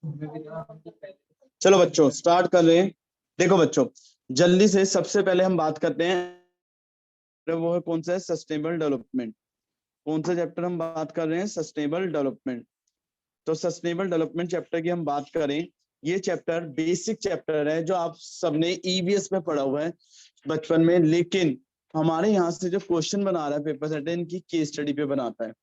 चलो बच्चों स्टार्ट कर रहे हैं। देखो बच्चों, जल्दी से सबसे पहले हम बात करते हैं, वो है कौन सा है, सस्टेनेबल डेवलपमेंट। कौन सा चैप्टर हम बात कर रहे हैं, सस्टेनेबल डेवलपमेंट। तो सस्टेनेबल डेवलपमेंट चैप्टर की हम बात करें, ये चैप्टर बेसिक चैप्टर है जो आप सबने ईवीएस में पढ़ा हुआ है बचपन में, लेकिन हमारे यहाँ से जो क्वेश्चन बना रहा है पेपर सेट इनकी केस स्टडी पे बनाता है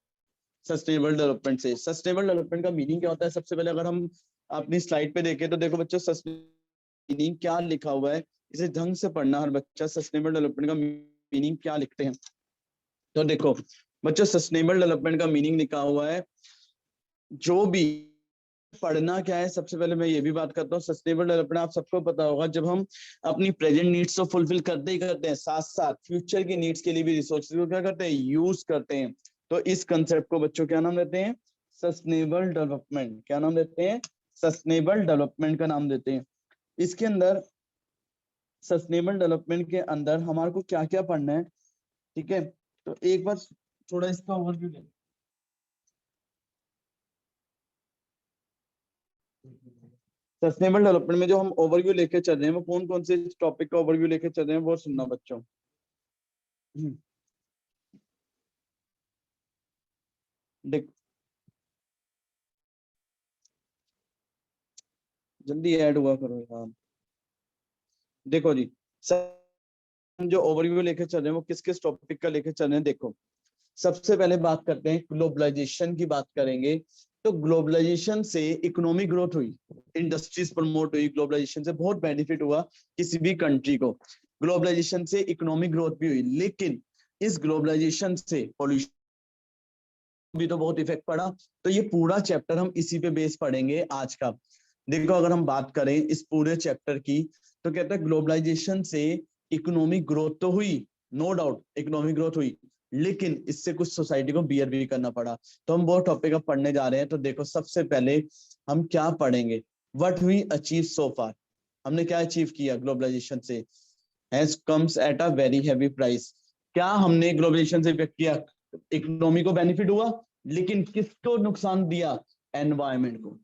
सस्टेनेबल डेवलपमेंट से। सस्टेनेबल डेवलपमेंट का मीनिंग क्या होता है, सबसे पहले अगर हम अपनी स्लाइड पे देखें तो देखो बच्चों, मीनिंग क्या लिखा हुआ है, इसे ढंग से पढ़ना हर बच्चा। सस्टेनेबल डेवलपमेंट का मीनिंग क्या लिखते हैं, तो देखो बच्चों, सस्टेनेबल डेवलपमेंट का मीनिंग लिखा हुआ है, जो भी पढ़ना क्या है। सबसे पहले मैं ये भी बात करता हूँ, सस्टेनेबल डेवलपमेंट आप सबको पता होगा, जब हम अपनी प्रेजेंट नीड्स तो फुलफिल करते ही करते हैं, साथ साथ फ्यूचर की नीड्स के लिए भी रिसोर्सेज को क्या करते हैं, यूज करते हैं। तो इस कंसेप्ट को बच्चों क्या नाम देते हैं, सस्टेनेबल डेवलपमेंट। क्या नाम देते हैं, सस्टेनेबल डेवलपमेंट का नाम देते हैं। इसके अंदर सस्टेनेबल डेवलपमेंट के अंदर हमारे को क्या क्या पढ़ना है, ठीक है। तो एक बार थोड़ा इसका ओवरव्यू ले। सस्टेनेबल डेवलपमेंट में जो हम ओवरव्यू लेके चल रहे हैं, वो कौन कौन से टॉपिक का ओवरव्यू लेके चल रहे हैं वो सुनना बच्चों। देख, जल्दी ऐड हुआ करो यार। देखो जी, हम जो ओवरव्यू लेके चल रहे हैं वो किस किस टॉपिक का लेके चल रहे हैं, देखो। सबसे पहले बात करते हैं, ग्लोबलाइजेशन की बात करेंगे। तो ग्लोबलाइजेशन से इकोनॉमिक ग्रोथ हुई, इंडस्ट्रीज प्रमोट हुई, ग्लोबलाइजेशन से बहुत बेनिफिट हुआ किसी भी कंट्री को। ग्लोबलाइजेशन से इकोनॉमिक ग्रोथ भी हुई, लेकिन इस ग्लोबलाइजेशन से पॉल्यूशन भी तो बहुत इफेक्ट पड़ा। तो ये पूरा चैप्टर हम इसी पे बेस पढ़ेंगे आज का। देखो अगर हम बात करें इस पूरे चैप्टर की, तो कहता है ग्लोबलाइजेशन से इकोनॉमिक ग्रोथ तो हुई, नो डाउट इकोनॉमिक ग्रोथ हुई, लेकिन इससे कुछ सोसाइटी को बियर भी करना पड़ा। तो हम वो टॉपिक अब पढ़ने जा रहे हैं। तो देखो सबसे पहले हम क्या पढ़ेंगे, व्हाट वी अचीव सो फार। हमने क्या अचीव किया ग्लोबलाइजेशन से, has comes at a very heavy price. क्या हमने ग्लोबलाइजेशन से इफेक्ट किया, इकोनॉमी को बेनिफिट हुआ, लेकिन किसको नुकसान दिया, एनवायरमेंट को।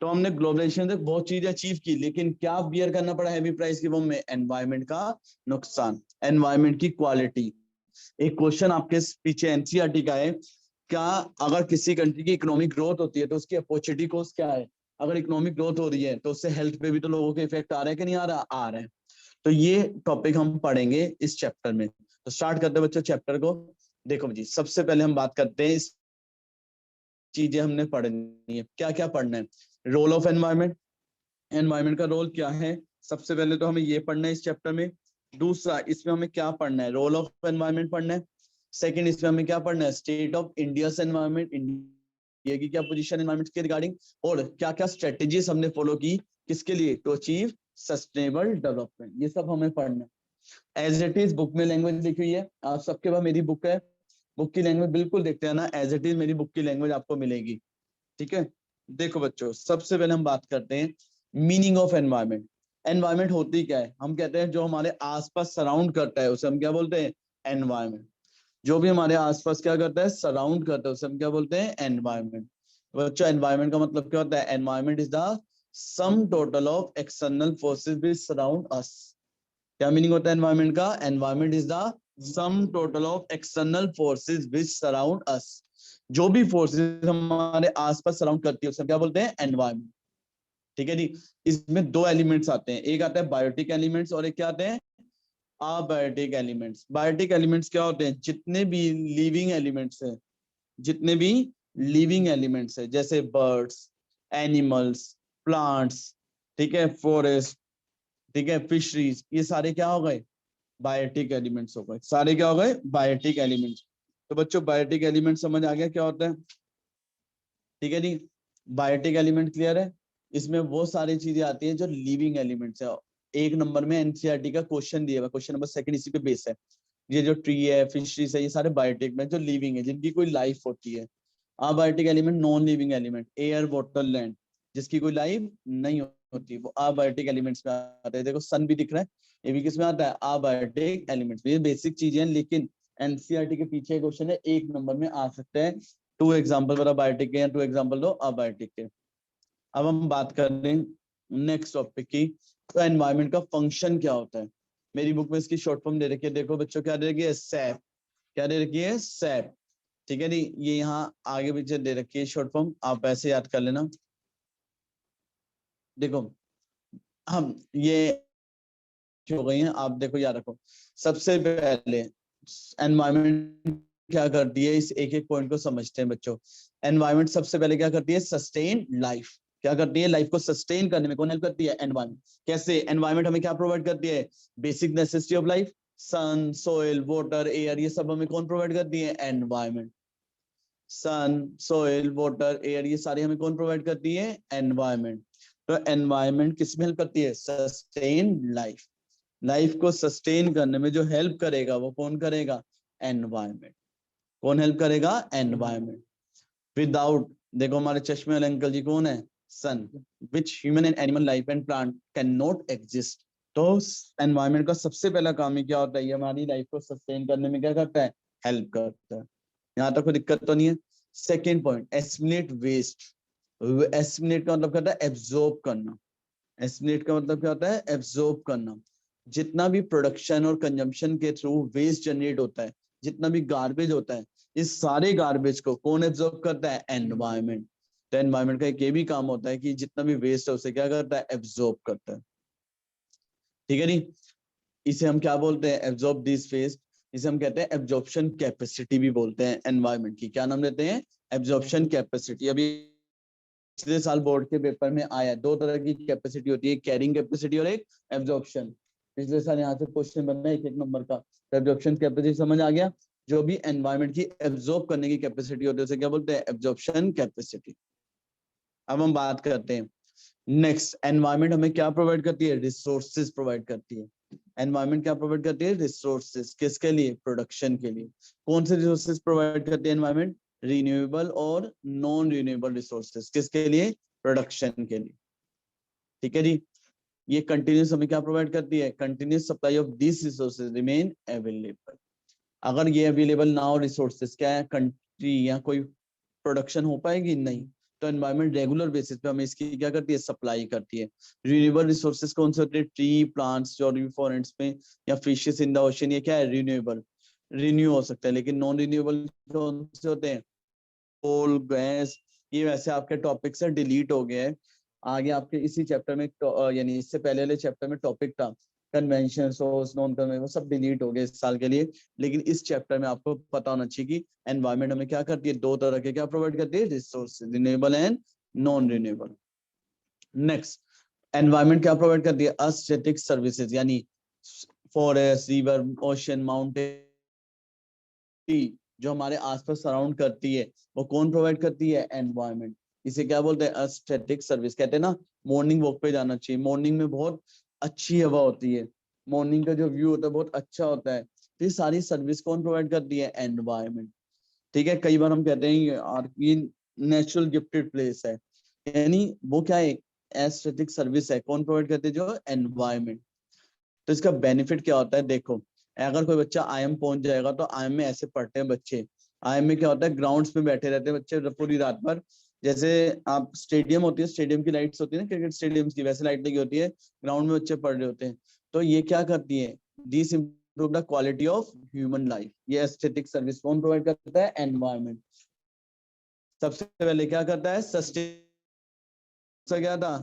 तो हमने ग्लोबलाइजेशन से बहुत चीजें अचीव की, लेकिन क्या बियर करना पड़ा हैवी प्राइस की फॉर्म में, एनवायरमेंट का नुकसान, एनवायरमेंट की क्वालिटी। एक क्वेश्चन आपके पीछे एनसीईआरटी का है, क्या अगर किसी कंट्री की इकोनॉमिक ग्रोथ होती है तो उसकी अपॉर्चुनिटी कॉस्ट क्या है। अगर इकोनॉमिक ग्रोथ हो रही है तो उससे हेल्थ पे भी तो लोगों के इफेक्ट आ रहे हैं कि नहीं आ रहा, आ रहे हैं। तो ये टॉपिक हम पढ़ेंगे इस चैप्टर में। तो स्टार्ट करते हैं बच्चों चैप्टर को। देखो जी, सबसे पहले हम बात करते हैं इस चीजें हमने पढ़नी है, क्या क्या पढ़ना है। रोल ऑफ एनवायरमेंट, एनवायरमेंट का रोल क्या है, सबसे पहले तो हमें ये पढ़ना है इस चैप्टर में। दूसरा, इसमें हमें क्या पढ़ना है, रोल ऑफ एनवायरमेंट पढ़ना है। सेकंड, इसमें हमें क्या पढ़ना है, state of India environment, India की क्या पोजीशन एनवायरमेंट के रिगार्डिंग, और क्या क्या स्ट्रेटेजीज हमने फॉलो की किसके लिए, टू अचीव सस्टेनेबल डेवलपमेंट। ये सब हमें पढ़ना है। एज इट इज बुक में लैंग्वेज लिखी हुई है, आप सबके पास मेरी बुक है, बुक की लैंग्वेज बिल्कुल देखते हैं ना, एज इट इज मेरी बुक की लैंग्वेज आपको मिलेगी, ठीक है। देखो बच्चों, सबसे पहले हम बात करते हैं मीनिंग ऑफ एनवायरमेंट। एनवायरमेंट होती क्या है, हम कहते हैं जो हमारे आसपास सराउंड करता है उसे हम क्या बोलते हैं, एनवायरमेंट। जो भी हमारे आसपास क्या करता है, सराउंड करता है, उसे हम क्या बोलते हैं, एनवायरमेंट। बच्चों एनवायरमेंट का मतलब क्या होता है, environment is the sum total of external forces which surround us. क्या मीनिंग होता है एनवायरमेंट का, environment is the sum total of external forces which surround us. जो भी फोर्सेस हमारे आसपास सराउंड करती है उसे क्या बोलते हैं, एनवायरमेंट, ठीक है जी। इसमें दो एलिमेंट्स आते हैं, एक आता है बायोटिक एलिमेंट्स और एक क्या आते हैं, अबायोटिक एलिमेंट्स। बायोटिक एलिमेंट्स क्या होते हैं, जितने भी लिविंग एलिमेंट्स हैं, जितने भी लिविंग एलिमेंट्स है, जैसे बर्ड्स, एनिमल्स, प्लांट्स, ठीक है, फॉरेस्ट, ठीक है, फिशरीज, ये सारे क्या हो गए, बायोटिक एलिमेंट्स हो गए। सारे क्या हो गए, बायोटिक एलिमेंट्स। तो बच्चों बायोटिक एलिमेंट समझ आ गया क्या होता है, ठीक है जी। बायोटिक एलिमेंट क्लियर है। इसमें वो सारी चीजें आती हैं जो लिविंग एलिमेंट्स है। एक नंबर में एनसीईआरटी का क्वेश्चन दिया हुआ, क्वेश्चन नंबर सेकंड इसी पे बेस है। ये जो ट्री है, फिशरीज है, ये सारे बायोटिक में जो लिविंग है, जिनकी कोई लाइफ होती है। Abiotic element non living element, air water land, जिसकी कोई लाइफ नहीं होती, वो अबायोटिक एलिमेंट्स में आते हैं। देखो सन भी दिख रहा है, ये भी किसमें आता है, अबायोटिक एलिमेंट्स। ये बेसिक चीजें हैं, लेकिन एनसीईआरटी के पीछे क्वेश्चन है, एक नंबर में आ सकता है। टू एग्जाम्पल बता बायोटिक के, टू एग्जाम्पल दो अबायोटिक के। अब हम बात कर रहे हैं नेक्स्ट टॉपिक की। तो एनवायरनमेंट का फंक्शन क्या होता है? मेरी बुक में इसकी शॉर्ट फॉर्म दे रखी है, देखो बच्चों क्या दे रखी है, सैप। क्या दे रखी है, सैप। ठीक है जी, ये यहाँ आगे पीछे दे रखी है शॉर्ट फॉर्म, आप ऐसे याद कर लेना। देखो हम ये हो गई हैं, आप देखो याद रखो। सबसे पहले एनवायरनमेंट क्या करती है, इस एक एक पॉइंट को समझते हैं बच्चों। एनवायरनमेंट सबसे पहले क्या करती है, सस्टेन लाइफ। क्या करती है, लाइफ को सस्टेन करने में कौन हेल्प करती है, एनवायरनमेंट। कैसे, एनवायरनमेंट हमें क्या प्रोवाइड करती है, basic necessity of life, sun, soil, water, air, ये सब हमें कौन प्रोवाइड करती है, environment. Sun, soil, water, air, ये सारी हमें कौन प्रोवाइड करती है, एनवायरनमेंट। तो एनवायरनमेंट किसमें हेल्प करती है, सस्टेन लाइफ। लाइफ को सस्टेन करने में जो हेल्प करेगा वो कौन करेगा, एनवायरनमेंट। कौन हेल्प करेगा, एनवायरनमेंट। विदाउट, देखो हमारे चश्मे वाले अंकल जी कौन है, sun, which human and animal life and plant can not exist. तो एनवायरनमेंट का सबसे पहला काम ही क्या होता है, ये हमारी लाइफ को सस्टेन करने में क्या करता है, हेल्प करता है। यहाँ तक कोई दिक्कत तो नहीं है। Second point, estimate waste. Estimate का मतलब करता है एब्जॉर्ब करना। एस्टिमेट का मतलब क्या होता है, एब्जॉर्ब करना। जितना भी प्रोडक्शन और कंजम्पशन के थ्रू वेस्ट जनरेट होता है, जितना भी गार्बेज होता है, इस सारे गार्बेज को कौन एब्जॉर्ब करता है, एनवायरनमेंट। तो एनवायरनमेंट का एक ये भी काम होता है कि जितना भी वेस्ट है उसे क्या करता है, एब्जॉर्ब करता है। ठीक है नी, इसे हम क्या बोलते हैं, एब्जॉर्ब दिस वेस्ट। इसे हम कहते हैं एब्जॉर्प्शन कैपेसिटी भी बोलते हैं एनवायरनमेंट की। क्या नाम देते हैं, एब्जॉर्प्शन कैपेसिटी। अभी पिछले साल बोर्ड के पेपर में आया, दो तरह की कैपेसिटी होती है, कैरिंग कैपेसिटी और एक एब्जॉर्प्शन। पिछले साल यहाँ से क्वेश्चन बन रहा है एक एक नंबर का। तो एब्जॉर्प्शन कैपेसिटी समझ आ गया, जो भी एनवायरनमेंट की एब्जॉर्ब करने की कैपेसिटी होती है उसे क्या बोलते हैं, एब्जॉर्प्शन कैपेसिटी। अब हम बात करते हैं नेक्स्ट, एनवायरनमेंट हमें क्या प्रोवाइड करती है, रिसोर्सेज प्रोवाइड करती है। एनवायरनमेंट क्या प्रोवाइड करती है, रिसोर्सेज। किसके लिए, प्रोडक्शन के लिए। कौन से रिसोर्सेज प्रोवाइड करती है एनवायरनमेंट, रिन्यूएबल और नॉन रिन्यूएबल रिसोर्सेज। किसके लिए, प्रोडक्शन के लिए। ठीक है जी, ये कंटिन्यूस हमें क्या प्रोवाइड करती है, continuous supply of this resources remain available. अगर ये अवेलेबल ना हो रिसोर्सेज, क्या है, कंट्री या कोई प्रोडक्शन हो पाएगी, नहीं। तो एनवायरनमेंट रेगुलर बेसिस पे हमें इसकी क्या करती है, सप्लाई करती है। रिन्यूएबल रिसोर्सेज कौन से होते हैं, ट्री, प्लांट्स, जो भी फॉरेस्ट में, या फिशेस इन द ओशन, ये क्या है, रिन्यूएबल, रिन्यू हो सकता है। लेकिन नॉन रिन्यूएबल कौन से होते हैं, कोल, गैस, ये वैसे आपके टॉपिक से डिलीट हो गए हैं। आगे आपके इसी चैप्टर में यानी इससे पहले वाले चैप्टर में टॉपिक था कन्वेंशन, सोर्स, नॉन कन्वेंशन, वो सब डिलीट हो गए इस साल के लिए। लेकिन इस चैप्टर में आपको पता होना चाहिए कि एनवायरनमेंट हमें क्या करती है, दो तरह के क्या प्रोवाइड करती है, resources, renewable and non renewable. Next, environment क्या प्रोवाइड करती है, एस्थेटिक सर्विसेज, यानी फॉरेस्ट, रिवर, ओशन, माउंटेन, जो हमारे आसपास सराउंड करती है वो कौन प्रोवाइड करती है, एनवायरनमेंट। इसे क्या बोलते हैं, एस्थेटिक सर्विस। कहते हैं ना, मॉर्निंग वॉक पे जाना चाहिए, मॉर्निंग में बहुत अच्छी हवा होती है, मॉर्निंग का जो व्यू होता है बहुत अच्छा होता है। तो ये सारी सर्विस कौन प्रोवाइड करती है, एनवायरनमेंट। ठीक है, कई बार हम कहते हैं ये नेचुरल गिफ्टेड प्लेस है, यानी वो क्या है, एस्थेटिक सर्विस है, कौन प्रोवाइड करते हैं, जो एनवायरनमेंट। तो इसका बेनिफिट क्या होता है, देखो अगर कोई बच्चा आईएम पहुंच जाएगा, तो आईएम में ऐसे पढ़ते हैं बच्चे। आईएम में क्या होता है, ग्राउंड्स में बैठे रहते हैं बच्चे पूरी रात भर। जैसे आप स्टेडियम होती है, स्टेडियम की लाइट्स होती है ना, क्रिकेट स्टेडियम की, वैसे लाइट लगी होती है, ग्राउंड में बच्चे पढ़ रहे होते हैं। तो ये क्या करती है, this improve the quality of human life. ये एस्थेटिक सर्विस कौन प्रोवाइड करता है, एनवायरनमेंट। सबसे पहले क्या करता है, सस्टेन, क्या था,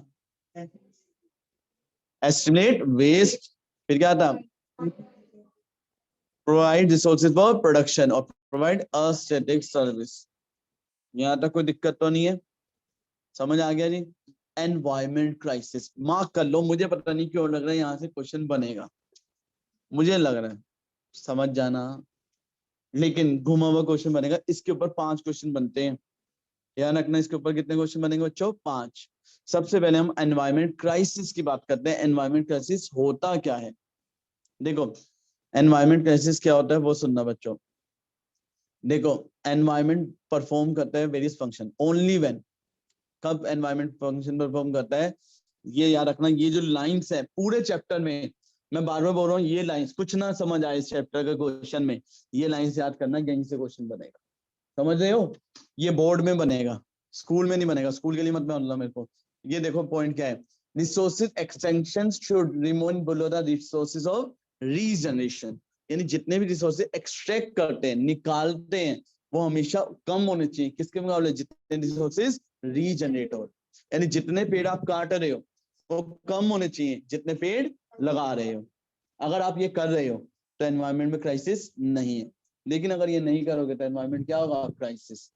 एस्टिमेट वेस्ट, फिर क्या था, प्रोवाइड रिसोर्सेज फॉर प्रोडक्शन और प्रोवाइड एस्थेटिक सर्विस। यहाँ तक कोई दिक्कत तो नहीं है, समझ आ गया जी। एनवायरमेंट क्राइसिस मार्क कर लो, मुझे पता नहीं क्यों लग रहा है यहाँ से क्वेश्चन बनेगा, मुझे लग रहा है, समझ जाना। लेकिन घुमा हुआ क्वेश्चन बनेगा, इसके ऊपर 5 क्वेश्चन बनते हैं, ध्यान रखना। इसके ऊपर कितने क्वेश्चन बनेंगे बच्चों, 5। सबसे पहले हम एनवायरमेंट क्राइसिस की बात करते हैं। एनवायरमेंट क्राइसिस होता क्या है, देखो एनवायरमेंट क्राइसिस क्या होता है वो सुनना बच्चों। देखो एनवायरमेंट परफॉर्म करता है वेरियस फंक्शन ओनली व्हेन, कब एनवायरमेंट फंक्शन परफॉर्म करता है, ये याद रखना। ये जो लाइंस है पूरे चैप्टर में, मैं बार बार बोल रहा हूँ, ये लाइंस कुछ ना समझ आए इस चैप्टर के क्वेश्चन में, ये लाइंस याद करना, यहीं से क्वेश्चन बनेगा, समझ रहे हो। ये बोर्ड में बनेगा, स्कूल में नहीं बनेगा, स्कूल के लिए मत बोलना मेरे को, ये देखो पॉइंट क्या है, resources extension should remain below the resources of regeneration, यानी जितने भी रिसोर्सेज एक्सट्रैक्ट करते हैं, निकालते हैं, वो हमेशा कम होने चाहिए किसके मुकाबले, जितने रिसोर्सेज रीजनरेट हो, यानी जितने पेड़ आप काट रहे हो वो कम होने चाहिए जितने पेड़ लगा रहे हो। अगर आप ये कर रहे हो तो एनवायरनमेंट में क्राइसिस नहीं है, लेकिन अगर ये नहीं करोगे तो एनवायरनमेंट क्या होगा, क्राइसिस।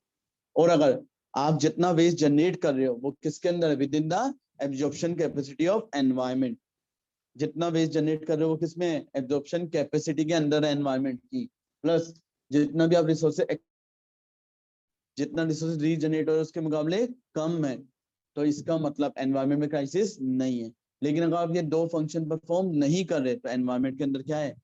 और अगर आप जितना वेस्ट जनरेट कर रहे हो वो किसके अंदर है, with in the absorption capacity of environment, जितना वेस्ट जनरेट कर रहे हो वो किसमें है, एब्जॉर्प्शन कैपेसिटी के अंदर है एनवायरनमेंट की, प्लस जितना भी आप रिसोर्सेज, जितना रिसोर्सेज रीजनरेट हो रहे उसके मुकाबले कम है, तो इसका मतलब एनवायरनमेंट में क्राइसिस नहीं है। लेकिन अगर आप ये दो फंक्शन परफॉर्म नहीं कर रहे तो एनवायरनमेंट के अंदर क्या है,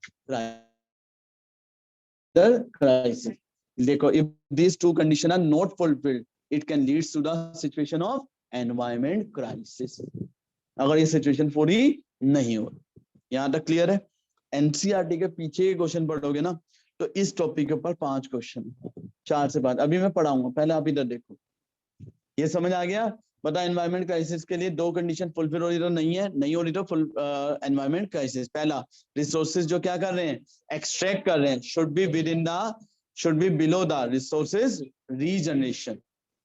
क्राइसिस। देखो, if these two conditions are not fulfilled, it can lead to the situation of environment crisis। अगर ये सिचुएशन पूरी नहीं हो, यहाँ तक क्लियर है। एनसीईआरटी के पीछे क्वेश्चन पढ़ोगे ना तो इस टॉपिक के ऊपर 5 क्वेश्चन, 4 से 5 अभी मैं पढ़ाऊंगा, पहले आप इधर देखो। ये समझ आ गया, बता एनवायरमेंट क्राइसिस के लिए दो कंडीशन फुलफिल हो रही तो नहीं है, नहीं हो रही तो फुल एनवायरमेंट क्राइसिस। पहला, रिसोर्सेज जो क्या कर रहे हैं, एक्सट्रैक्ट कर रहे हैं, should be with in the, should be below the resources regeneration.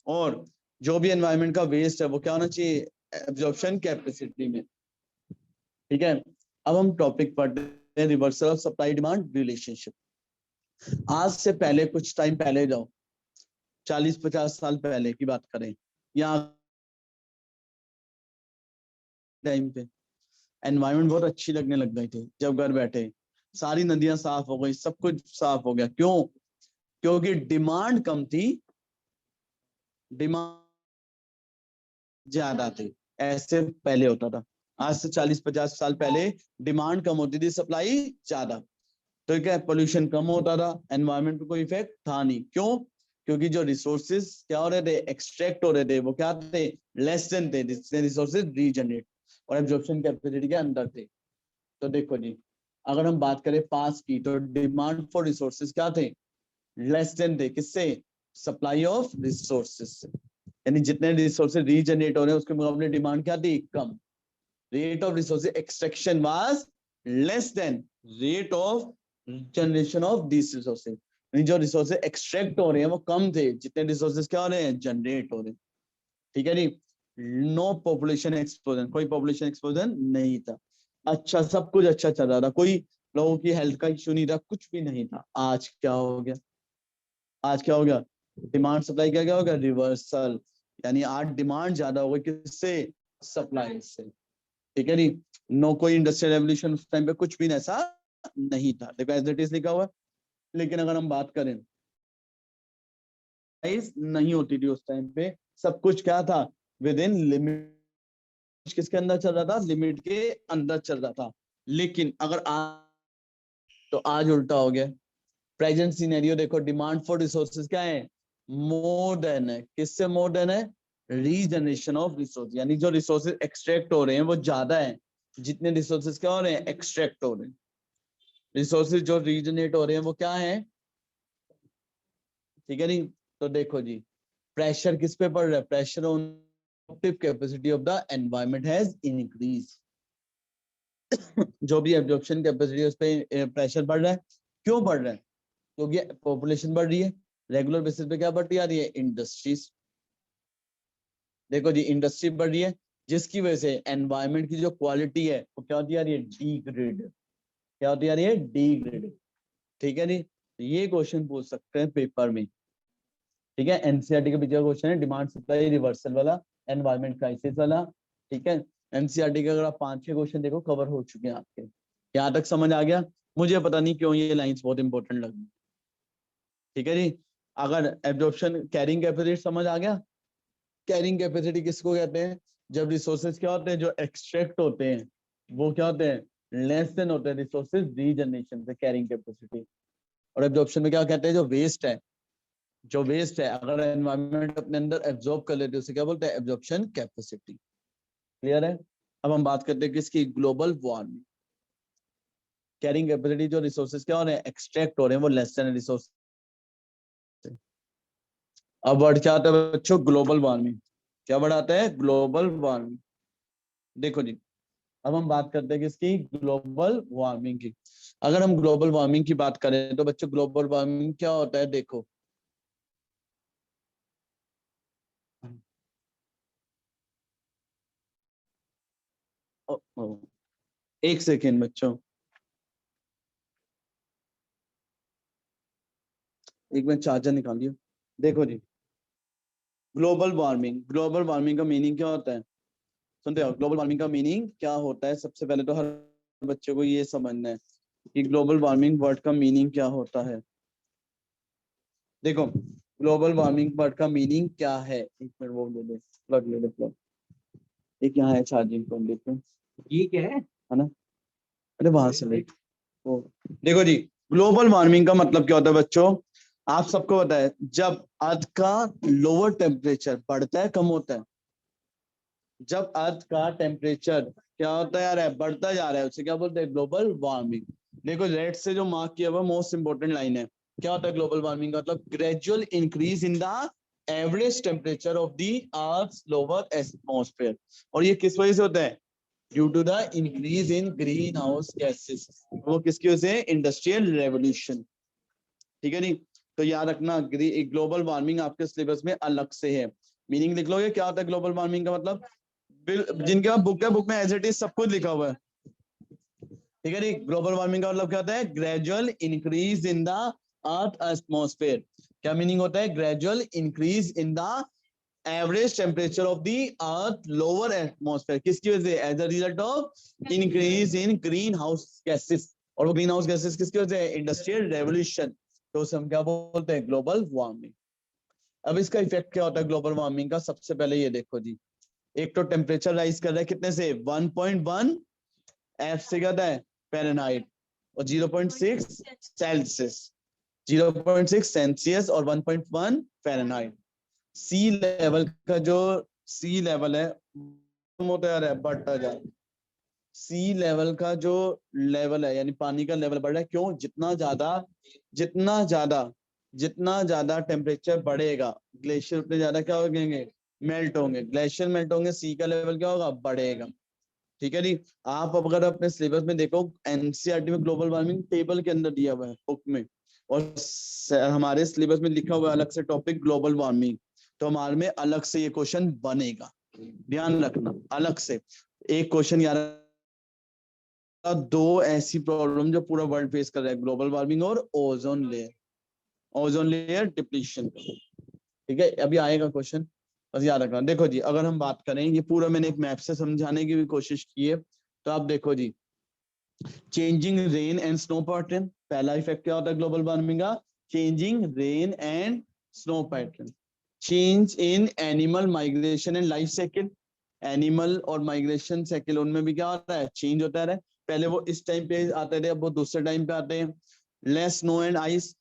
और जो भी एनवायरमेंट का वेस्ट है वो क्या होना चाहिए, एब्जॉर्प्शन कैपेसिटी में। ठीक है, अब हम टॉपिक पढ़ते हैं, reversal of supply demand relationship. आज से पहले, कुछ टाइम पहले जाओ, 40-50 साल पहले की बात करें, यहाँ टाइम पे एनवायरनमेंट बहुत अच्छी लगने लग गई थी। जब घर बैठे सारी नदियां साफ हो गई, सब कुछ साफ हो गया, क्यों, क्योंकि डिमांड कम थी, डिमांड ज्यादा थी। ऐसे पहले होता था, आज से 40-50 साल पहले डिमांड कम होती थी, सप्लाई ज्यादा। तो क्या, पोल्यूशन कम होता था, एनवायरनमेंट पे कोई इफेक्ट था नहीं। क्यों, क्योंकि जो रिसोर्सेज क्या हो रहे थे, एक्सट्रैक्ट हो रहे थे, वो क्या थे, लेस देन थे, जिससे रिसोर्सेज रीजनरेट और एब्जॉर्प्शन कैपेसिटी के अंदर थे। तो देखो जी, अगर हम बात करें पास की, तो डिमांड फॉर रिसोर्सेज क्या थे, लेस देन थे, किससे, सप्लाई ऑफ रिसोर्सेज से, यानी जितने रिसोर्सेज रीजनरेट हो रहे हैं उसके मुकाबले डिमांड क्या थी, कम। Rate of resources extraction was less than rate of generation of this resources, यानी जो रिसोर्सेज एक्सट्रैक्ट हो रहे हैं वो कम थे, जितने रिसोर्सेज क्या हो रहे हैं, जनरेट हो रहे हैं। ठीक है जी। नो पॉपुलेशन एक्सप्लोजन, कोई पॉपुलेशन एक्सप्लोजन नहीं था। अच्छा, सब कुछ अच्छा चल रहा था, कोई लोगों की हेल्थ का इश्यू नहीं था, कुछ भी नहीं था। आज क्या हो गया, आज क्या हो गया, डिमांड सप्लाई क्या क्या हो गया, रिवर्सल, यानी आज डिमांड ज्यादा हो गई, किससे, सप्लाई से। ठीक है जी। नो कोई इंडस्ट्रियल रेवोल्यूशन उस टाइम पे कुछ भी ऐसा नहीं था, देखो एज इट इज लिखा हुआ। लेकिन अगर हम बात करें, नहीं होती थी उस टाइम पे, सब कुछ क्या था, विद इन लिमिट, किसके अंदर चल रहा था, लिमिट के अंदर चल रहा था। लेकिन अगर आज, तो आज उल्टा हो गया। प्रेजेंट सिनेरियो देखो, डिमांड फॉर रिसोर्सेज क्या है, मोर देन है, किससे मोर देन है, रीजनरेशन ऑफ रिसोर्स, यानी जो रिसोर्सेज एक्सट्रैक्ट हो रहे हैं वो ज्यादा है, जितने रिसोर्सेज क्या हो रहे हैं, एक्सट्रैक्ट हो रहे हैं। रिसोर्सेज जो रीजनरेट हो रहे हैं वो क्या है, ठीक है नहीं। तो देखो जी, प्रेशर किस पे पड़ रहा है, pressure on capacity of the environment has increase. जो भी एब्जॉर्प्शन कैपेसिटी उस पे प्रेशर बढ़ रहा है, क्यों बढ़ रहा है, क्योंकि पॉपुलेशन बढ़ रही है। रेगुलर बेसिस पे क्या बढ़ती आ रही है, इंडस्ट्रीज। देखो जी, इंडस्ट्री बढ़ रही है, जिसकी वजह से एनवायरनमेंट की जो क्वालिटी है वो क्या होती आ रही है, डीग्रेड, क्या होती आ रही है, डीग्रेड। ठीक है जी, ये क्वेश्चन पूछ सकते हैं पेपर में। ठीक है, एनसीईआरटी के पीछे क्वेश्चन है, डिमांड सप्लाई रिवर्सल वाला, एनवायरनमेंट क्राइसिस वाला। ठीक है, एनसीईआरटी के अगर आप 5-6 क्वेश्चन देखो, कवर हो चुके हैं आपके। यहाँ तक समझ आ गया, मुझे पता नहीं क्यों ये लाइंस बहुत इंपॉर्टेंट लगी। ठीक है जी, अगर एब्जॉर्प्शन कैरिंग कैपेसिटी समझ आ गया, कैरिंग कैपेसिटी किसको कहते हैं, जब रिसोर्सेज क्या होते हैं, जो एक्सट्रैक्ट होते हैं वो क्या होते हैं, लेस देन होते हैं रिसोर्सेज रीजनरेशन से, कैरिंग कैपेसिटी। और एब्जॉर्प्शन में क्या कहते हैं, जो वेस्ट है, जो वेस्ट है अगर एनवायरनमेंट अपने अंदर एब्जॉर्ब कर लेते हैं उसे क्या बोलते हैं, एब्जॉर्प्शन कैपेसिटी। क्लियर है। अब हम बात करते हैं किसकी, ग्लोबल वार्मिंग। कैरिंग कैपेसिटी, जो रिसोर्सेज क्या हो रहे हैं, एक्सट्रैक्ट हो रहे हैं, वो लेस देन रिसोर्स। अब वर्ड क्या आता है बच्चों, ग्लोबल वार्मिंग। क्या बढ़ाता है? Global warming. देखो जी, अब हम बात करते हैं किसकी? ग्लोबल वार्मिंग की। अगर हम ग्लोबल वार्मिंग की बात करें तो बच्चों ग्लोबल वार्मिंग क्या होता है? देखो एक सेकेंड बच्चों, एक मिनट चार्जर निकाल लियो। देखो जी, ग्लोबल वार्मिंग का मीनिंग क्या होता है? सुनते हो? ग्लोबल वार्मिंग का मीनिंग क्या होता है? सबसे पहले तो हर बच्चे को ये समझना है कि ग्लोबल वार्मिंग वर्ड का मीनिंग क्या होता है। देखो, ग्लोबल वार्मिंग वर्ड का मीनिंग क्या है? एक मिनट वो ले ले, प्लग ले ले, प्लग एक यहाँ है चार्जिंग पॉइंट, देखो ये क्या है ना? अरे वहां से ले। ओ, देखो जी, ग्लोबल वार्मिंग का मतलब क्या होता है बच्चों? आप सबको पता है, जब अर्थ का लोअर टेम्परेचर बढ़ता है कम होता है? जब अर्थ का टेम्परेचर क्या होता है यार? बढ़ता जा रहा है, उसे क्या बोलते हैं? Global warming. देखो रेड से जो मार्क किया हुआ मोस्ट इंपोर्टेंट लाइन है। क्या होता है ग्लोबल वार्मिंग का मतलब? Gradual increase in the average temperature of the earth lower atmosphere. और ये किस वजह से होता है? Due to the increase in greenhouse gases. वो किसकी वजह से? Industrial revolution. ठीक है नी? तो याद रखना, ग्लोबल वार्मिंग आपके सिलेबस में अलग से है। मीनिंग लिख लोगे क्या होता है ग्लोबल वार्मिंग का मतलब? जिनके पास बुक है, बुक में एज इट इज सब कुछ लिखा हुआ है। ठीक है नी? ग्लोबल वार्मिंग का मतलब क्या होता है? Gradual increase in the earth atmosphere. क्या मीनिंग होता है? Gradual increase in the average temperature of the earth lower atmosphere. किसकी वजह से? As a result of increase in greenhouse gases. और वो ग्रीन हाउस गैसेस किसकी वजह से? Industrial revolution. तो उसे हम क्या बोलते हैं? Global warming. अब इसका इफेक्ट क्या होता है ग्लोबल वार्मिंग का? सबसे पहले ये देखो जी, एक तो टेम्परेचर राइज कर रहा है कितने से? 1.1 एफ से क्या है? फ़ारेनहाइट। और 0.6 सेल्सियस, 0.6 सेल्सियस और 1.1 फ़ारेनहाइट। सी लेवल का जो सी लेवल है होता है बढ़ता जा रहा है। सी लेवल का जो लेवल है यानी पानी का लेवल बढ़ रहा है। क्यों? जितना ज्यादा टेम्परेचर बढ़ेगा, ग्लेशियर उतने ज्यादा क्या होंगे? मेल्ट होंगे। ग्लेशियर मेल्ट होंगे, सी का लेवल क्या होगा? बढ़ेगा। ठीक है जी? आप अगर अपने सिलेबस में देखो, एनसीईआरटी में ग्लोबल वार्मिंग टेबल के अंदर दिया हुआ है बुक में, और हमारे सिलेबस में लिखा हुआ है अलग से टॉपिक ग्लोबल वार्मिंग, तो हमारे में अलग से ये क्वेश्चन बनेगा। ध्यान रखना, अलग से एक क्वेश्चन यार, दो ऐसी प्रॉब्लम जो पूरा वर्ल्ड फेस कर रहा है, ग्लोबल वार्मिंग और ओजोन लेयर डिप्लीशन। ठीक है, अभी आएगा क्वेश्चन, बस याद रखना। देखो जी, अगर हम बात करें, ये पूरा मैंने एक मैप से समझाने की भी कोशिश की है। तो आप देखो जी, changing rain and snow pattern, पहला इफेक्ट क्या होता है ग्लोबल वार्मिंग का? Changing rain and snow pattern. Change in animal migration and life cycle, animal और माइग्रेशन साइकिल उनमें भी क्या होता है? चेंज होता है। पहले वो इस टाइम पे आते थे, अब वो दूसरे टाइम पे आते हैं। लेस स्नो एंड आइस,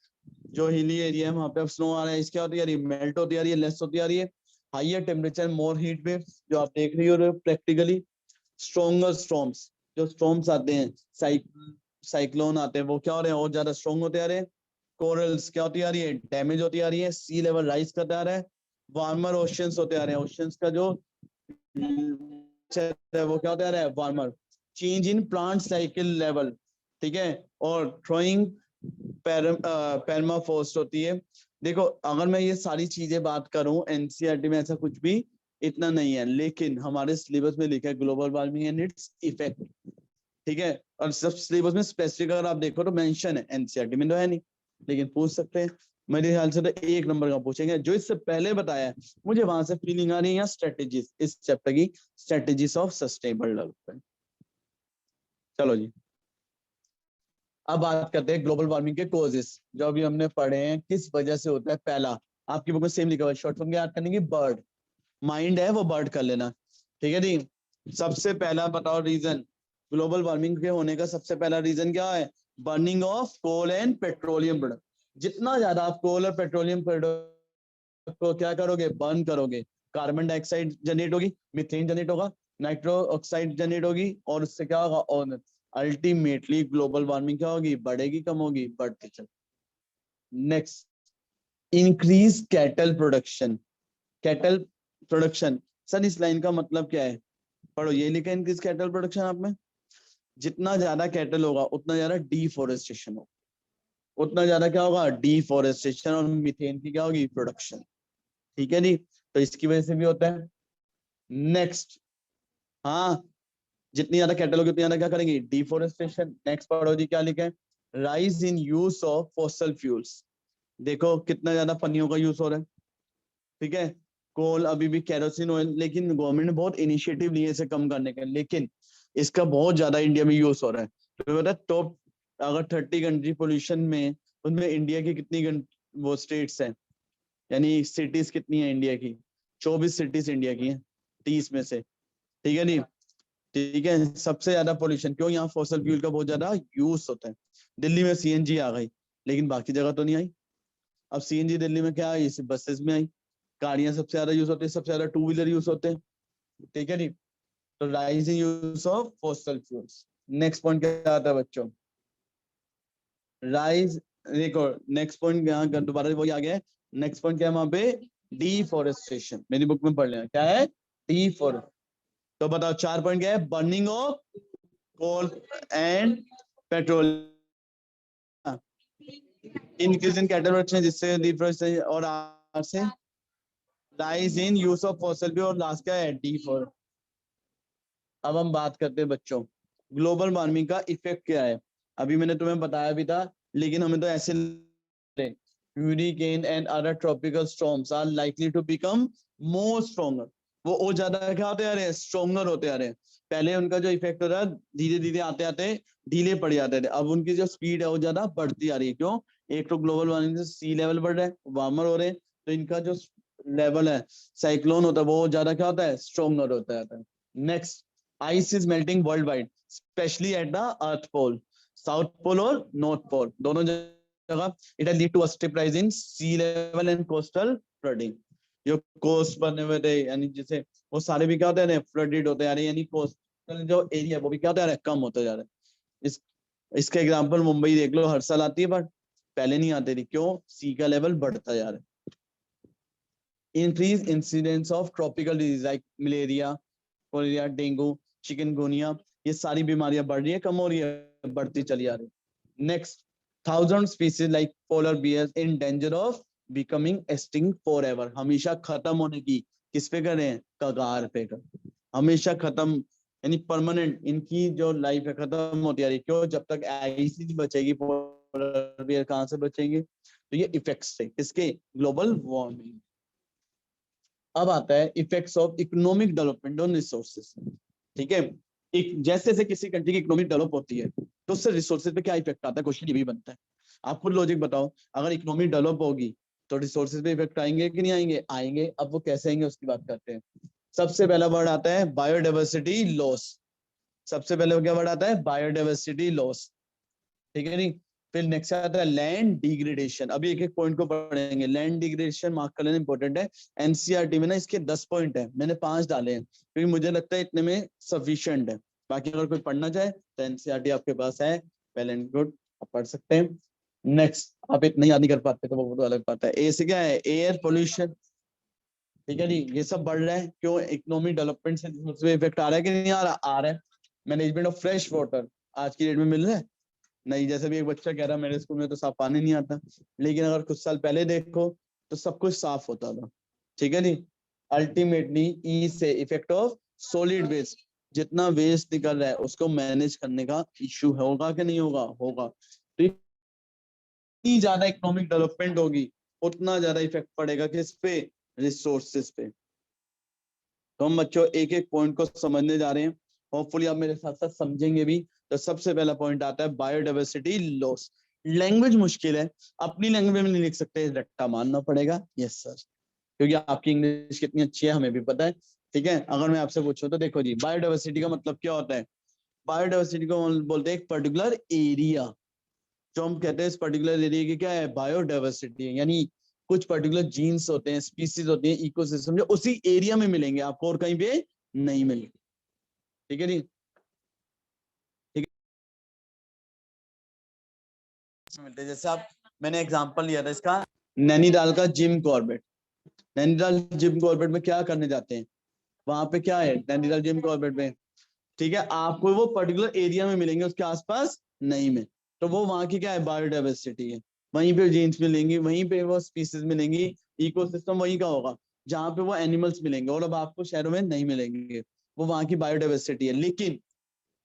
जो हिली एरिया है वहां पे अब स्नो आ रहा है, क्या होती है? मेल्ट होती आ रही है, लेस होती आ रही है। Higher temperature, more heat wave, जो आप देख रही हो प्रैक्टिकली। स्ट्रॉन्गर स्टॉर्म्स, जो स्टॉर्म्स आते हैं, साइक्लोन आते हैं, वो क्या हो रहे हैं? और ज्यादा स्ट्रॉन्ग होते आ रहे हैं। कोरल्स क्या होती आ रही है? डैमेज होती आ रही है। सी लेवल राइज करता आ रहा है। वार्मर ओशियंस होते आ रहे हैं, ओशियंस का जो वो क्या होता है? Warmer. Change in plant cycle level, ठीक है। और थ्रोइंग पेरमाफ्रोस्ट होती है। देखो, अगर मैं ये सारी चीजें बात करूं, एनसीईआरटी में ऐसा कुछ भी इतना नहीं है, लेकिन हमारे सिलेबस में लिखा है global warming and its effect. ठीक है, और सब सिलेबस में स्पेसिफिक अगर आप देखो तो मेंशन है, एनसीईआरटी में तो है नहीं, लेकिन पूछ सकते हैं। मेरे ख्याल से तो एक नंबर का पूछेंगे। जो इससे पहले बताया है, मुझे वहां से फीलिंग आ रही है स्ट्रेटेजीज, इस चैप्टर की स्ट्रेटेजीज ऑफ सस्टेनेबल डेवलपमेंट। चलो जी, अब बात करते हैं ग्लोबल वार्मिंग के कॉजेस, जो अभी हमने पढ़े हैं किस वजह से होता है। पहला, आपकी बुक में सेम लिखा हुआ है, शॉर्ट फॉर्म याद करने की, बर्ड। माइंड है वो बर्ड कर लेना। ठीक है जी? सबसे पहला बताओ रीजन, ग्लोबल वार्मिंग के होने का सबसे पहला रीजन क्या है? Burning of coal and petroleum product. जितना ज्यादा आप कोल और पेट्रोलियम प्रोडक्ट को क्या करोगे? बर्न करोगे, कार्बन डाइऑक्साइड जनरेट होगी, मीथेन जनरेट होगा, नाइट्रो ऑक्साइड जनरेट होगी, और उससे क्या होगा? और अल्टीमेटली ग्लोबल वार्मिंग क्या होगी? बढ़ेगी, कम होगी? बढ़ती चल। Next, increase cattle production. Cattle production sir इस लाइन का मतलब क्या है? पढ़ो, ये लिखा है इंक्रीज कैटल प्रोडक्शन। आप में जितना ज्यादा कैटल होगा उतना ज्यादा डिफोरेस्टेशन होगा, उतना ज्यादा क्या होगा? डिफोरेस्टेशन, और मीथेन की क्या होगी? प्रोडक्शन। ठीक है जी, तो इसकी वजह से भी होता है। नेक्स्ट, हाँ, जितनी ज्यादा कैटल होगी उतनी ज्यादा क्या करेंगे? डिफोरेस्टेशन। नेक्स्ट पढ़ो जी, क्या लिखा है? Rise in use of fossil fuels. देखो कितना ज्यादा पन्नियों का यूज हो रहा है। ठीक है, कोल, अभी भी केरोसिन ऑयल, लेकिन गवर्नमेंट ने बहुत इनिशिएटिव लिए इसे कम करने के, लेकिन इसका बहुत ज्यादा इंडिया में यूज हो रहा है। तो पता है टॉप, अगर 30 कंट्री पोल्यूशन में, उनमें इंडिया की कितनी वो स्टेट्स हैं, यानी सिटीज कितनी है इंडिया की? 24 सिटीज इंडिया की हैं 30 में से। ठीक है नहीं? ठीक है, सबसे ज्यादा पोल्यूशन क्यों? यहाँ फॉसल फ्यूल का बहुत ज्यादा यूज होता है। दिल्ली में सीएनजी आ गई, लेकिन बाकी जगह तो नहीं आई। अब सीएनजी दिल्ली में क्या आई? बसेस में आई। गाड़ियां सबसे ज्यादा यूज होती है, सबसे ज्यादा टू व्हीलर यूज होते हैं। ठीक है नहीं? तो rising use of fossil fuels. Next point क्या आता है बच्चों? राइज, देखो नेक्स्ट पॉइंट यहाँ दोबारा वही आ गया है। नेक्स्ट पॉइंट क्या है वहां पे? डिफॉरेस्टेशन। मेरी बुक में पढ़ लेना क्या है? डिफॉरेस्ट। तो बताओ 4 पॉइंट क्या है? Burning of coal and petrol, increase in cattle production जिससे डिफॉरेस्टेशन, और आर से rise in use of fossil fuel, और लास्ट क्या है? डिफॉरेस्ट। अब हम बात करते हैं बच्चों, ग्लोबल वार्मिंग का इफेक्ट क्या है। अभी मैंने तुम्हें बताया भी था, लेकिन हमें तो ऐसे, hurricane and other tropical storms are likely to become more stronger। वो और ज्यादा क्या होते आ रहे हैं? स्ट्रोंगर होते आ रहे हैं। पहले उनका जो इफेक्ट होता है धीरे धीरे आते आते ढीले पड़ जाते थे, अब उनकी जो स्पीड है वो ज्यादा बढ़ती आ रही है। क्यों? एक तो ग्लोबल वार्मिंग से सी लेवल बढ़ रहा है, वार्मर हो रहे हैं, तो इनका जो लेवल है, साइक्लोन होता है, वो ज्यादा क्या होता है? स्ट्रोंगर होता है। Next, ice is melting worldwide, specially at the earth pole. South pole और नॉर्थ पोल दोनों जगह it has lead to a step rise in sea level and coastal flooding. जो कोस्ट बने हुए थे, यानी जैसे वो सारे भी क्या होते हैं? फ्लडेड होते जा रहे हैं, यानी कोस्टल जो एरिया है वो भी क्या होता है? कम होते जा रहा है। इसका एग्जांपल मुंबई देख लो, हर साल आती है, बट पहले नहीं आती थी। क्यों? सी का लेवल बढ़ता जा रहा है। Increase incidence of tropical disease like malaria, cholera, dengue, chikungunya, ये सारी बीमारियां बढ़ रही है, कम हो रही है? बढ़ती चली आ रही है। Next, 1000 species like polar bears in danger of becoming extinct forever, हमेशा खत्म होने की किस पे कर रहे हैं? कगार पे कर, हमेशा खत्म, यानी परमानेंट इनकी जो लाइफ है खत्म होती आ रही है। क्यों? जब तक ऐसी नहीं बचेगी पोलर बियर, कहां से बचेंगे? तो ये इफेक्ट्स है किसके? Global warming. अब आता है effects of economic development on resources. ठीक है, एक जैसे जैसे किसी कंट्री की इकोनॉमिक डेवलप होती है तो उससे रिसोर्सेज पे क्या इफेक्ट आता है? क्वेश्चन ये भी बनता है। आप खुद लॉजिक बताओ, अगर इकोनॉमी डेवलप होगी तो रिसोर्सेज पे इफेक्ट आएंगे कि नहीं आएंगे? आएंगे। अब वो कैसे आएंगे उसकी बात करते हैं। सबसे पहला वर्ड आता है बायोडाइवर्सिटी लॉस। सबसे पहले क्या वर्ड आता है? Biodiversity loss. ठीक है नहीं? फिर नेक्स्ट आता है लैंड डिग्रेडेशन। अभी एक एक पॉइंट को पढ़ेंगे। लैंड डिग्रेडेशन मार्क कर लेना इंपॉर्टेंट है। एनसीईआरटी में ना इसके 10 पॉइंट है, मैंने 5 डाले हैं क्योंकि मुझे लगता है इतने में सफिशिएंट है। बाकी अगर कोई पढ़ना चाहे तो एनसीईआरटी आपके पास है, वेल एंड गुड, आप पढ़ सकते हैं। नेक्स्ट, आप इतना याद नहीं कर पाते तो वो तो अलग बात है। ए से क्या है? Air pollution. ठीक है जी, ये सब बढ़ रहा है। क्यों? इकोनॉमिक डेवलपमेंट से इफेक्ट आ रहा है कि नहीं आ रहा? आ रहा है। मैनेजमेंट ऑफ फ्रेश वाटर आज की डेट में मिल रहा है नहीं? जैसे भी एक बच्चा कह रहा मेरे स्कूल में तो साफ पानी नहीं आता, लेकिन अगर कुछ साल पहले देखो तो सब कुछ साफ होता था। ठीक है नी? अल्टीमेटली ई से इफेक्ट ऑफ सॉलिड वेस्ट, जितना वेस्ट निकल रहा है उसको मैनेज करने का इश्यू होगा कि नहीं होगा? होगा। तो जितनी ज्यादा इकोनॉमिक डेवलपमेंट होगी उतना ज्यादा इफेक्ट पड़ेगा किस पे? रिसोर्सेज पे। तो हम बच्चों एक एक पॉइंट को समझने जा रहे हैं, होपफुली आप मेरे साथ साथ समझेंगे भी। तो सबसे पहला पॉइंट आता है बायोडाइवर्सिटी लॉस। लैंग्वेज मुश्किल है, अपनी लैंग्वेज में नहीं लिख सकते, रट्टा मानना पड़ेगा। यस सर, क्योंकि आपकी इंग्लिश कितनी अच्छी है हमें भी पता है। ठीक है, अगर मैं आपसे पूछूं तो देखो जी, बायोडाइवर्सिटी का मतलब क्या होता है? बायोडाइवर्सिटी को बोलते हैं एक पर्टिकुलर एरिया, जो हम कहते हैं इस पर्टिकुलर एरिया की क्या है? बायोडाइवर्सिटी है। यानी कुछ पर्टिकुलर जीन्स होते हैं, स्पीसीज होती हैं, इकोसिस्टम जो उसी एरिया में मिलेंगे, आपको और कहीं पे नहीं मिलेंगे। ठीक है जी? ठीक है, मिलते हैं। जैसे आप, मैंने एग्जांपल लिया था इसका, नैनीताल का Jim Corbett. Nainital Jim Corbett में क्या करने जाते हैं? वहां पे क्या है, नैनीताल जिम कॉर्बेट में, ठीक है, आपको वो पर्टिकुलर एरिया में मिलेंगे, उसके आसपास नहीं में। तो वो वहां की क्या है, बायोडाइवर्सिटी है। वहीं पे जीन्स मिलेंगी, वहीं पे वो स्पीसीज मिलेंगी, इकोसिस्टम वहीं का होगा जहाँ पे वो एनिमल्स मिलेंगे, और अब आपको शहरों में नहीं मिलेंगे। वो वहां की बायोडाइवर्सिटी है। लेकिन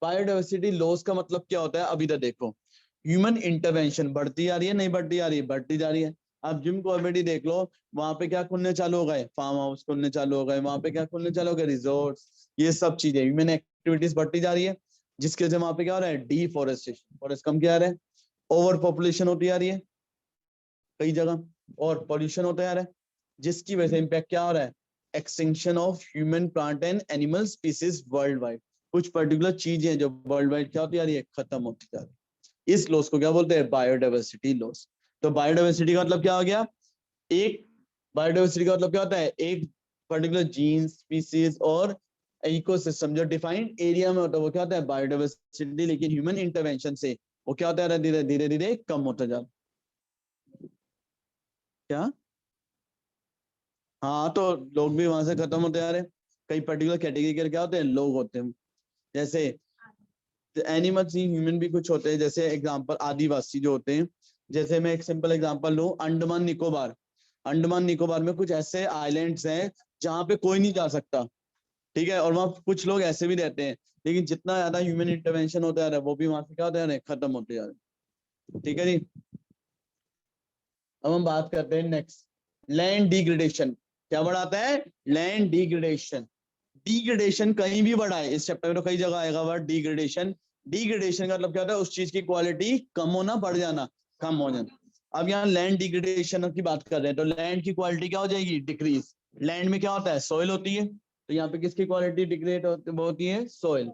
बायोडाइवर्सिटी लॉस का मतलब क्या होता है, अभी तक देखो, ह्यूमन इंटरवेंशन बढ़ती जा रही है, नहीं बढ़ती जा रही है, बढ़ती जा रही है। आप जिम को ऑलरेडी देख लो, वहां पे क्या खुलने चालू हो गए, फार्म हाउस खुलने चालू हो गए, वहां पे क्या खुलने चालू हो गए, रिजॉर्ट्स, ये सब चीजें, ह्यूमन एक्टिविटीज बढ़ती जा रही है, जिसकी वजह से वहां पे क्या हो रहा है, डिफॉरेस्टेशन, फॉरेस्ट कम क्या आ रहा है, ओवर पॉपुलेशन होती जा रही है कई जगह, और पॉल्यूशन होता जा रहा है, जिसकी वजह से इम्पैक्ट क्या हो रहा है, extinction of human, plant and animal species world wide. कुछ पर्टिकुलर चीजें जो वर्ल्ड वाइड क्या होती जा रही है, खत्म होती जा रही है। इस लॉस को क्या बोलते हैं, बायोडाइवर्सिटी लॉस। तो बायोडाइवर्सिटी का मतलब क्या हो गया, एक बायोडाइवर्सिटी का मतलब क्या होता है, एक पर्टिकुलर जीन, स्पीसीज और इकोसिस्टम जो डिफाइंड एरिया में होता है, वो क्या होता है, बायोडाइवर्सिटी। लेकिन ह्यूमन इंटरवेंशन से वो क्या होता है, धीरे धीरे धीरे कम होता जा रहा है। क्या, हाँ, तो लोग भी वहां से खत्म होते जा रहे हैं। कई पर्टिकुलर कैटेगरी के क्या होते हैं, लोग होते हैं, जैसे एनिमल्स ही, ह्यूमन भी कुछ होते हैं, जैसे एग्जांपल आदिवासी जो होते हैं। जैसे मैं एक सिंपल एग्जांपल लूं, अंडमान निकोबार। अंडमान निकोबार में कुछ ऐसे आइलैंड्स हैं जहाँ पे कोई नहीं जा सकता, ठीक है, और वहाँ कुछ लोग ऐसे भी रहते हैं। लेकिन जितना ज्यादा ह्यूमन इंटरवेंशन होता जा रहा है, वो भी वहां से क्या होता जा रहा है, खत्म होते जा रहे हैं, ठीक है जी। अब हम बात करते हैं नेक्स्ट, लैंड डिग्रेडेशन। क्या बढ़ाता है, लैंड डिग्रेडेशन। डिग्रेडेशन कहीं भी बढ़ा है, इस चैप्टर में तो कई जगह आएगा वर्ड डिग्रेडेशन। डिग्रेडेशन का मतलब क्या होता है, उस चीज की क्वालिटी कम होना, बढ़ जाना, कम हो जाना। अब यहाँ लैंड डिग्रेडेशन की बात कर रहे हैं, तो लैंड की क्वालिटी क्या हो जाएगी, डिक्रीज। लैंड में क्या होता है, सोइल होती है, तो यहाँ पे किसकी क्वालिटी डिग्रेड होती है, सोइल।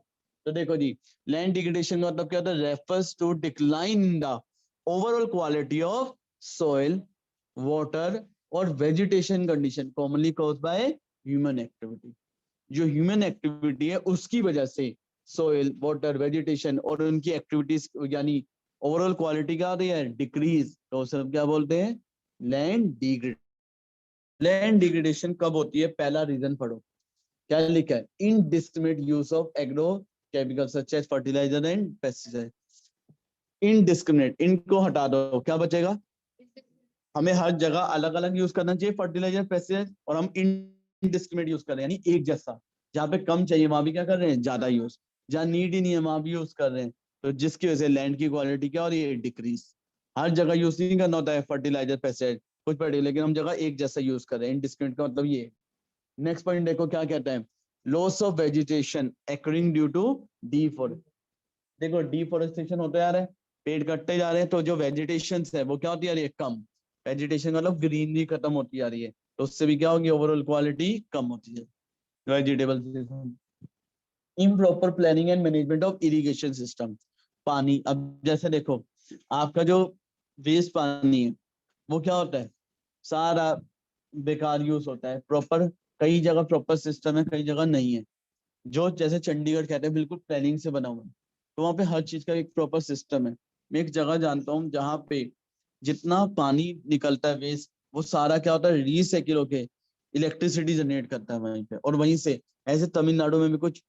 तो देखो जी, लैंड डिग्रेडेशन का मतलब क्या होता है, refers to decline in the overall quality of soil, water और vegetation condition commonly caused by human activity. जो ह्यूमन एक्टिविटी है उसकी वजह से सोइल, वाटर, वेजिटेशन और उनकी एक्टिविटीज यानी ओवरऑल क्वालिटी क्या होती है, डिक्रीज। तो सब क्या बोलते हैं, लैंड डिग्रेड। लैंड डिग्रेडेशन कब होती है, पहला रीजन पढ़ो, क्या लिखा है, indiscriminate use of agro chemical such as fertiliser and pesticide. Indiscriminate, इनको हटा दो, क्या बचेगा, हमें हर जगह अलग अलग यूज करना चाहिए फर्टिलाइजर, पेस्टिसाइड, और हम इनडिस्क्रिमिनेट यूज कर रहे हैं, यानी एक जैसा। जहाँ पे कम चाहिए वहां भी क्या कर रहे हैं, ज्यादा यूज, जहाँ नीड ही नहीं है वहां भी यूज कर रहे हैं। तो जिसकी वजह से लैंड की क्वालिटी क्या हो रही है, डिक्रीज। हर जगह यूज नहीं करना होता है फर्टिलाइजर, पेस्टिसाइड, कुछ पर्टिकुलर, लेकिन हम जगह एक जैसा यूज कर रहे हैं, इनडिस्क्रिमिनेट का मतलब ये। नेक्स्ट पॉइंट देखो क्या कहता है, loss of vegetation occurring due to deforest. देखो डिफोरेस्टेशन होते जा रहा है, पेड़ कटते जा रहे हैं, तो जो वेजिटेशन है वो क्या होती जा रही है, कम। वेजिटेशन मतलब ग्रीनरी खत्म होती जा रही है, तो उससे भी क्या होगी, ओवरऑल क्वालिटी कम होती है vegetable. Improper planning and management of irrigation system. पानी, अब जैसे देखो, आपका जो वेस्ट पानी है वो क्या होता है, सारा बेकार यूज होता है, प्रॉपर, कई जगह प्रॉपर सिस्टम है, कई जगह नहीं है। जो जैसे चंडीगढ़ कहते हैं बिल्कुल प्लानिंग से बना हुआ है, तो वहाँ पे हर चीज का एक प्रॉपर सिस्टम है। मैं एक जगह जानता हूँ जहाँ पे जितना पानी निकलता है वेस्ट, वो सारा क्या होता है, रीसाइकिल होके इलेक्ट्रिसिटी जनरेट करता है वहीं पे, और वहीं से। ऐसे तमिलनाडु में भी कुछ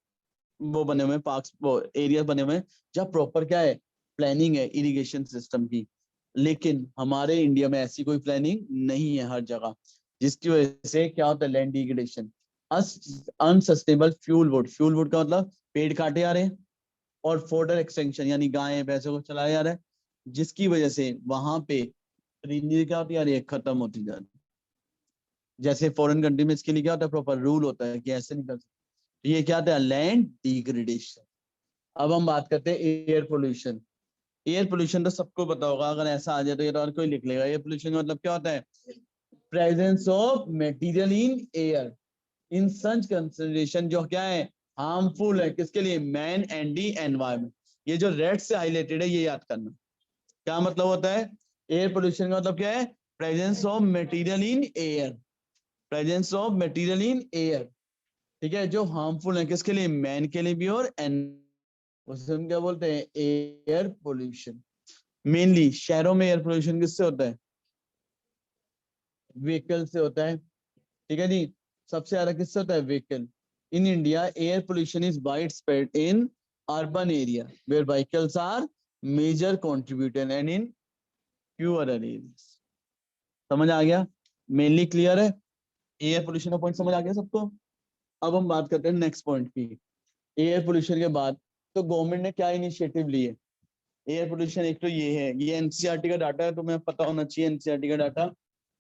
वो बने हुए हैं पार्क्स, वो एरिया बने हुए हैं जहाँ प्रॉपर क्या है, प्लानिंग है इरिगेशन सिस्टम की। लेकिन हमारे इंडिया में ऐसी कोई प्लानिंग नहीं है हर जगह, जिसकी वजह से क्या होता है, land degradation. Unsustainable fuel wood, fuel wood का मतलब पेड़ काटे जा रहे हैं, और फोर्डर एक्सटेंशन यानी गाय भैंसों को चलाया जा रहा है, जिसकी वजह से वहां पे ग्रीनरी क्या होती जा रही है, खत्म होती जा रही है। जैसे फॉरेन कंट्री में इसके लिए क्या होता है, प्रॉपर रूल होता है कि ऐसे नहीं कर सकते। ये क्या होता है, लैंड डिग्रेडेशन। अब हम बात करते हैं एयर पोल्यूशन। एयर पोल्यूशन तो सबको पता होगा, अगर ऐसा आ जाए तो ये तो और कोई लिख लेगा। एयर पोल्यूशन का मतलब क्या होता है, presence of material in air in such consideration जो क्या है, हार्मफुल है किसके लिए, मैन एंड दी एनवायरमेंट। ये जो रेड से हाईलाइटेड है ये याद करना। क्या मतलब होता है, एयर पोल्यूशन का मतलब क्या है, presence of material in air, presence of material in air, ठीक है, जो हार्मफुल है किसके लिए, मैन के लिए भी और एन, उसे हम क्या बोलते हैं, एयर पोल्यूशन। मेनली शहरों में एयर पोल्यूशन किससे होता है, व्हीकल से होता है, ठीक है जी। सबसे ज्यादा किससे होता है, vehicle. in India, air pollution is widespread in urban area where vehicles are major contributor and in fewer areas. समझ आ गया? मेनली क्लियर है? एयर पोल्यूशन का पॉइंट समझ आ गया सबको? अब हम बात करते हैं नेक्स्ट पॉइंट की। एयर पोल्यूशन के बाद तो गवर्नमेंट ने क्या इनिशिएटिव लिए? एयर पोल्यूशन एक तो ये है, ये एनसीईआरटी का डाटा है, तो मैं पता होना चाहिए। एनसीईआरटी का डाटा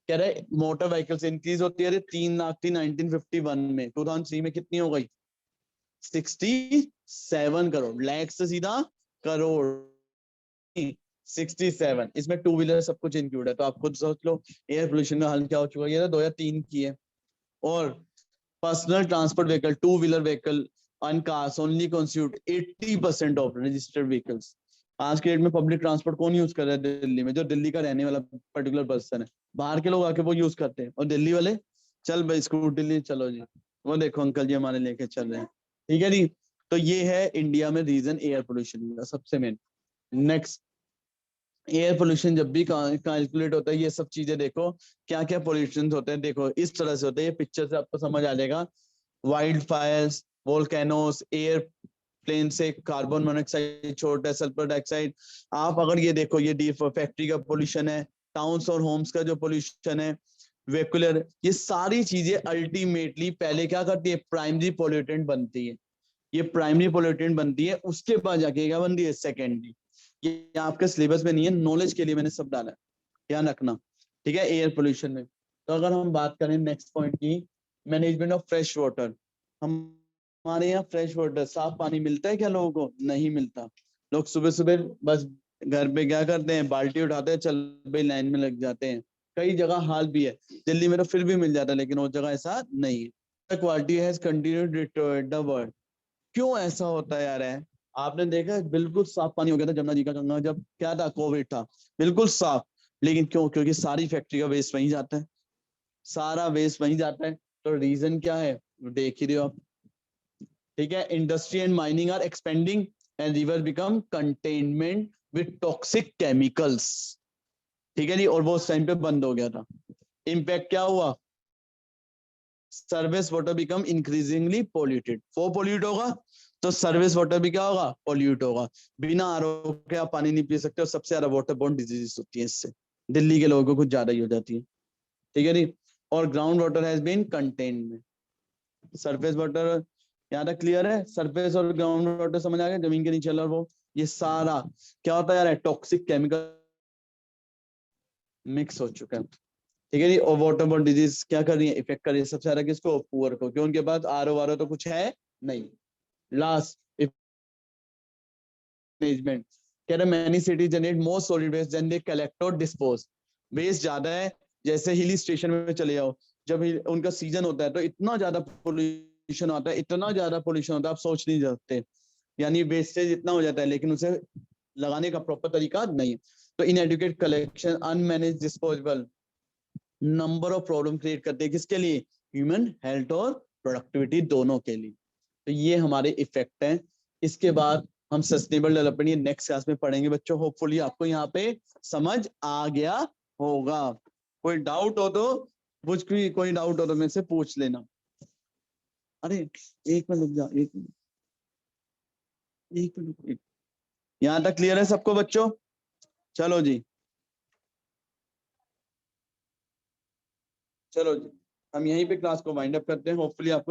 कह रहा है मोटर व्हीकल्स इंक्रीज होती है 3 लाख थी 1951 में, 2003 में कितनी हो गई? 67 करोड़। लैख से सीधा करोड़, 67। इसमें टू व्हीलर सब कुछ इंक्लूड है, तो आप खुद सोच लो एयर पोल्यूशन का हाल क्या हो चुका है। ये तो 2003 की है। और personal transport vehicle, two wheeler vehicle and cars only constitute 80% of registered vehicles. आज के डेट में पब्लिक ट्रांसपोर्ट कौन यूज कर रहा है दिल्ली में? जो दिल्ली का रहने वाला पर्टिकुलर पर्सन है। बाहर के लोग आके वो यूज करते हैं, और दिल्ली वाले चल भाई स्कूटी ले चलो जी, वो देखो अंकल जी हमारे लेके चल रहे हैं। ठीक है जी। तो ये है इंडिया में रीजन एयर पोल्यूशन का सबसे मेन। नेक्स्ट, एयर पोल्यूशन जब भी कैलकुलेट होता है, ये सब चीजें देखो क्या क्या पोल्यूशन होते हैं। देखो इस तरह से होते हैं, ये पिक्चर से आपको समझ आ जाएगा। Wildfires, volcanoes, airplane से कार्बन मोनोऑक्साइड छोड़ता है, सल्फर डाइऑक्साइड। आप अगर ये देखो, ये फैक्ट्री का पोल्यूशन है, टाउन्स और होम्स का जो पोल्यूशन है, वेहिकुलर, ये सारी चीजें अल्टीमेटली पहले क्या करती है? प्राइमरी पोल्यूटेंट बनती है। ये प्राइमरी पोल्यूटेंट बनती है, उसके बाद जाके क्या बनती है? सेकेंडरी। ये आपके सिलेबस में नहीं है, नॉलेज के लिए मैंने सब डाला है, ध्यान रखना। ठीक है, एयर पोल्यूशन में। तो अगर हम बात करें नेक्स्ट पॉइंट की, मैनेजमेंट ऑफ फ्रेश वाटर। हमारे यहाँ फ्रेश वाटर, साफ पानी मिलता है क्या लोगों को? नहीं मिलता। लोग सुबह सुबह बस घर पे क्या करते हैं? बाल्टी उठाते हैं, चल भाई लाइन में लग जाते हैं। कई जगह हाल भी है, दिल्ली में तो फिर भी मिल जाता है, लेकिन वो जगह ऐसा नहीं है। Quality has continued deteriorate the world. क्यों ऐसा होता है यार? है आपने देखा बिल्कुल साफ पानी हो गया था जमुना जी का गंगा, जब क्या था? कोविड था, बिल्कुल साफ। लेकिन क्यों? क्योंकि सारी फैक्ट्री का वेस्ट वहीं जाता है, सारा वेस्ट वहीं जाता है। तो रीजन क्या है? देख ही रहे हो आप। ठीक है, industry and mining are expending and river become containment with toxic chemicals. ठीक है जी, और वो उस टाइम पे बंद हो गया था। इम्पैक्ट क्या हुआ? Service water become increasingly polluted. वो पोल्यूट होगा तो सर्विस वाटर भी क्या होगा? पोल्यूट होगा। बिना आरओ के आप पानी नहीं पी सकते, और सबसे ज्यादा वाटर बोर्न डिजीज होती है इससे। दिल्ली के लोगों को कुछ ज्यादा ही हो जाती है। ठीक है नहीं। और ground water has been contained में। सरफेस वाटर यहाँ तक क्लियर है? सरफेस और ग्राउंड वाटर समझ आ गया? जमीन के नीचे वाला वो, ये सारा क्या होता है यार? टॉक्सिक केमिकल मिक्स हो चुका है। ठीक है जी। और वाटर बोर्न डिजीज क्या कर रही है? इफेक्ट कर रही है सबसे ज्यादा किसको? पुअर को, क्यों? उनके पास आरओ वारो तो कुछ है नहीं। लास्ट, मैनेजमेंट कह रहे many city generate more solid waste than they collect और डिस्पोज। वेस्ट ज्यादा है, जैसे हिली स्टेशन में चले जाओ, जब उनका सीजन होता है तो इतना ज्यादा पोल्यूशन आता है, इतना ज्यादा पोल्यूशन होता है, आप सोच नहीं सकते। यानी वेस्टेज इतना हो जाता है, लेकिन उसे लगाने का प्रॉपर तरीका नहीं है। तो inadequate collection, unmanaged disposable, number of problem create करते हैं। किसके लिए? ह्यूमन हेल्थ और प्रोडक्टिविटी दोनों के लिए। तो ये हमारे इफेक्ट हैं। इसके बाद हम सस्टेनेबल डेवलपमेंट ये नेक्स्ट क्लास में पढ़ेंगे बच्चों। होपफुली आपको यहाँ पे समझ आ गया होगा। कोई डाउट हो तो कुछ भी, कोई डाउट हो तो मेरे से पूछ लेना। अरे एक मिनट रुक जा, एक मिनट, एक मिनट। यहाँ तक क्लियर है सबको बच्चों? चलो जी, चलो जी, हम यहीं पे क्लास को वाइंड अप करते हैं। होपफुली आपको